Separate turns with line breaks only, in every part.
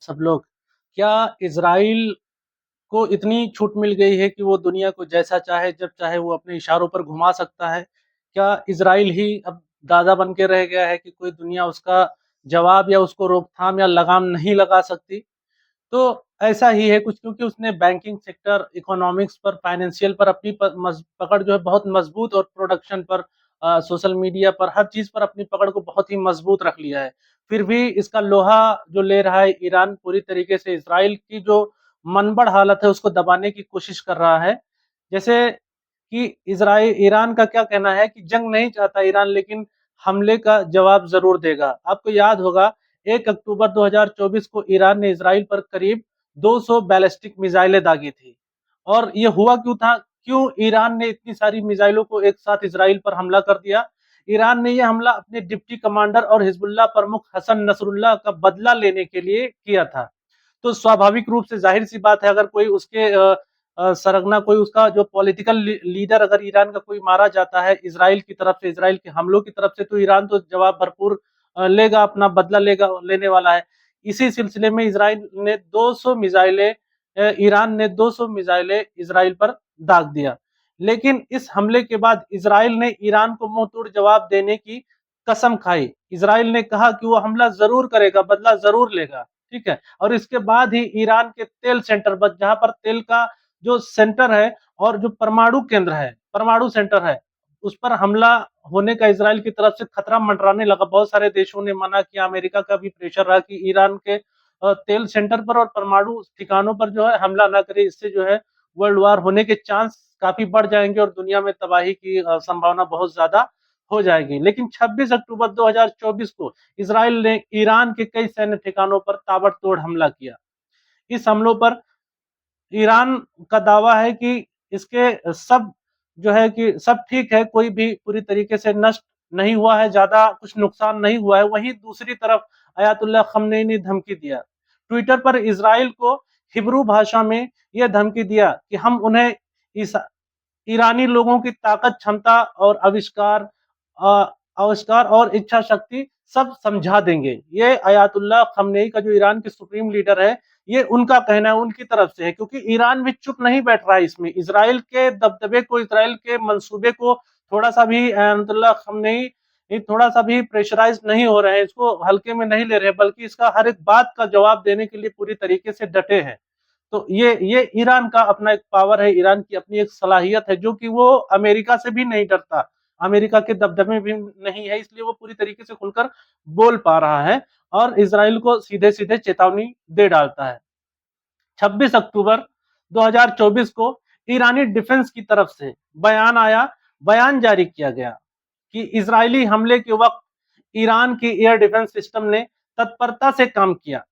सब लोग, क्या इज़राइल को इतनी छूट मिल गई है कि वो दुनिया को जैसा चाहे, जब चाहे वो अपने इशारों पर घुमा सकता है? क्या इज़राइल ही अब दादा बन के रह गया है कि कोई दुनिया उसका जवाब या उसको रोकथाम या लगाम नहीं लगा सकती? तो ऐसा ही है कुछ, क्योंकि उसने बैंकिंग सेक्टर, इकोनॉमिक्स पर, फाइनेंशियल पर अपनी पकड़ जो है बहुत मजबूत, और प्रोडक्शन पर, सोशल मीडिया पर, हर चीज पर अपनी पकड़ को बहुत ही मजबूत रख लिया है। फिर भी इसका लोहा जो ले रहा है ईरान, पूरी तरीके से इसराइल की जो मनबड़ हालत है उसको दबाने की कोशिश कर रहा है। जैसे कि इसराइल, ईरान का क्या कहना है कि जंग नहीं चाहता ईरान, लेकिन हमले का जवाब जरूर देगा। आपको याद होगा 1 अक्टूबर 2024 को ईरान ने इसराइल पर करीब 200 बैलिस्टिक मिसाइलें दागी थी। और ये हुआ क्यों था? क्यों ईरान ने इतनी सारी मिसाइलों को एक साथ इसराइल पर हमला कर दिया? ईरान ने यह हमला अपने डिप्टी कमांडर और हिजबुल्लाह प्रमुख हसन नसरुल्लाह का बदला लेने के लिए किया था। तो स्वाभाविक रूप से जाहिर सी बात है, अगर कोई उसके सरगना, कोई उसका जो पॉलिटिकल लीडर अगर ईरान का कोई मारा जाता है इसराइल की तरफ से, इसराइल के हमलों की तरफ से, तो ईरान तो जवाब भरपूर लेगा, अपना बदला लेगा, लेने वाला है। इसी सिलसिले में इसराइल ने 200 मिसाइलें ईरान ने 200 मिसाइलें इसराइल पर दाग दिया। लेकिन इस हमले के बाद इसराइल ने ईरान को मुंह तोड़ जवाब देने की कसम खाई। इसराइल ने कहा कि वो हमला जरूर करेगा, बदला जरूर लेगा। ठीक है। और इसके बाद ही ईरान के तेल सेंटर पर, जहां पर तेल का जो सेंटर है और जो परमाणु केंद्र है, परमाणु सेंटर है, उस पर हमला होने का इसराइल की तरफ से खतरा मंडराने लगा। बहुत सारे देशों ने मना किया, अमेरिका का भी प्रेशर रहा कि ईरान के तेल सेंटर पर और परमाणु ठिकानों पर जो है हमला ना करे, इससे जो है वर्ल्ड वार होने के चांस काफी बढ़ जाएंगे और दुनिया में तबाही की संभावना बहुत ज्यादा हो जाएगी। लेकिन 26 अक्टूबर 2024 को इसराइल ने ईरान के कई सैन्य ठिकानों पर ताबड़तोड़ हमला किया। इस हमलों पर ईरान का दावा है कि इसके सब जो है कि सब ठीक है, कोई भी पूरी तरीके से नष्ट नहीं हुआ है, ज्यादा कुछ नुकसान नहीं हुआ है। वहीं दूसरी तरफ अयातुल्लाह खमनेई ने धमकी दिया, ट्विटर पर इसराइल को हिब्रू भाषा में यह धमकी दिया कि हम उन्हें इस ईरानी लोगों की ताकत, क्षमता और आविष्कार और इच्छा शक्ति सब समझा देंगे। ये अयातुल्लाह खमनेई का, जो ईरान के सुप्रीम लीडर है, ये उनका कहना है, उनकी तरफ से है। क्योंकि ईरान भी चुप नहीं बैठ रहा है इसमें। इसराइल के दबदबे को, इसराइल के मंसूबे को थोड़ा सा भी अयातुल्लाह खमनेई थोड़ा सा भी प्रेशराइज नहीं हो रहे हैं, इसको हल्के में नहीं ले रहे, बल्कि इसका हर एक बात का जवाब देने के लिए पूरी तरीके से डटे हैं। तो ये ईरान का अपना एक पावर है, ईरान की अपनी एक सलाहियत है, जो कि वो अमेरिका से भी नहीं डरता, अमेरिका के दबदबे भी नहीं है, इसलिए वो पूरी तरीके से खुलकर बोल पा रहा है और इसराइल को सीधे सीधे चेतावनी दे डालता है। 26 अक्टूबर 2024 को ईरानी डिफेंस की तरफ से बयान आया, बयान जारी किया गया कि इजरायली हमले के वक्त ईरान की एयर डिफेंस सिस्टम ने तत्परता से काम किया,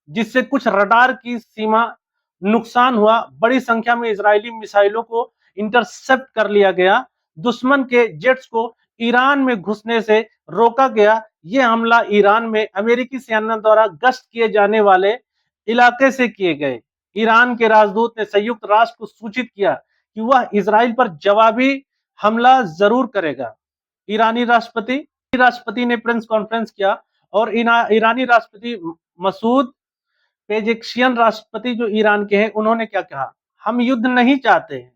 जिससे कुछ रडार की सीमा नुकसान हुआ। बड़ी संख्या में इजरायली मिसाइलों को इंटरसेप्ट कर लिया गया। दुश्मन के जेट्स को ईरान में घुसने से रोका गया। यह हमला ईरान में अमेरिकी सेना द्वारा गश्त किए जाने वाले इलाके से किए गए। ईरान के राजदूत ने संयुक्त राष्ट्र को सूचित किया कि वह इजराइल पर जवाबी हमला जरूर करेगा। ईरानी राष्ट्रपति ने प्रेस कॉन्फ्रेंस किया और ईरानी राष्ट्रपति मसूद पेजेक्शियन, राष्ट्रपति जो ईरान के हैं, उन्होंने क्या कहा? हम युद्ध नहीं चाहते हैं,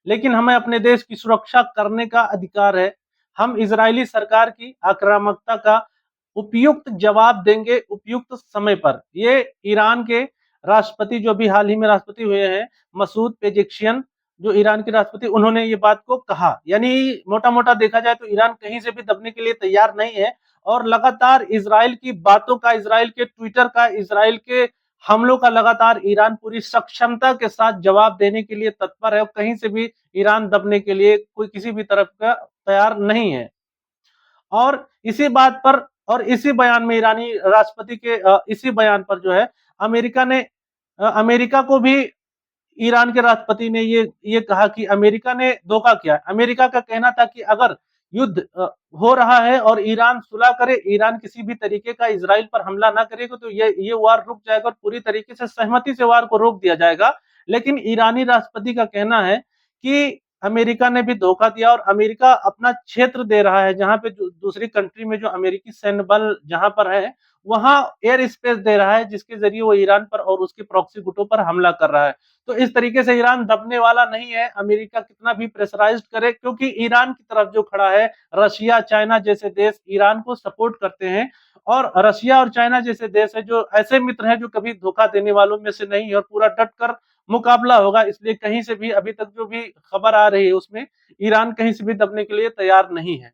लेकिन हमें अपने देश की सुरक्षा करने का अधिकार है। हम इजरायली सरकार की आक्रामकता का उपयुक्त जवाब देंगे, उपयुक्त समय पर। ये ईरान के राष्ट्रपति, जो भी हाल ही में राष्ट्रपति हुए हैं, मसूद पेजेक्शियन, जो ईरान के राष्ट्रपति, उन्होंने ये बात को कहा। यानी मोटा मोटा देखा जाए तो ईरान कहीं से भी दबने के लिए तैयार नहीं है और लगातार इसराइल की बातों का, इसराइल के ट्विटर का, इसराइल के हमलों का लगातार ईरान पूरी सक्षमता के साथ जवाब देने के लिए तत्पर है। कहीं से भी ईरान दबने के लिए कोई किसी भी तरफ का तैयार नहीं है। और इसी बात पर और इसी बयान में, ईरानी राष्ट्रपति के इसी बयान पर जो है, अमेरिका को भी ईरान के राष्ट्रपति ने ये कहा कि अमेरिका ने धोखा किया। अमेरिका का कहना था कि अगर युद्ध हो रहा है और ईरान सुलह करे, ईरान किसी भी तरीके का इजराइल पर हमला ना करेगा, तो ये वार रुक जाएगा और पूरी तरीके से सहमति से वार को रोक दिया जाएगा। लेकिन ईरानी राष्ट्रपति का कहना है कि अमेरिका ने भी धोखा दिया और अमेरिका अपना क्षेत्र दे रहा है, जहाँ पे दूसरी कंट्री में जो अमेरिकी सैन्य बल जहाँ पर है, वहाँ एयर स्पेस दे रहा है, जिसके जरिए वो ईरान पर और उसके प्रॉक्सी गुटों पर हमला कर रहा है। तो इस तरीके से ईरान दबने वाला नहीं है, अमेरिका कितना भी प्रेशराइज्ड करे, क्योंकि ईरान की तरफ जो खड़ा है, रशिया, चाइना जैसे देश ईरान को सपोर्ट करते हैं। और रशिया और चाइना जैसे देश है जो ऐसे मित्र हैं जो कभी धोखा देने वालों में से नहीं है, और पूरा डट कर मुकाबला होगा। इसलिए कहीं से भी अभी तक जो भी खबर आ रही है उसमें ईरान कहीं से भी दबने के लिए तैयार नहीं है।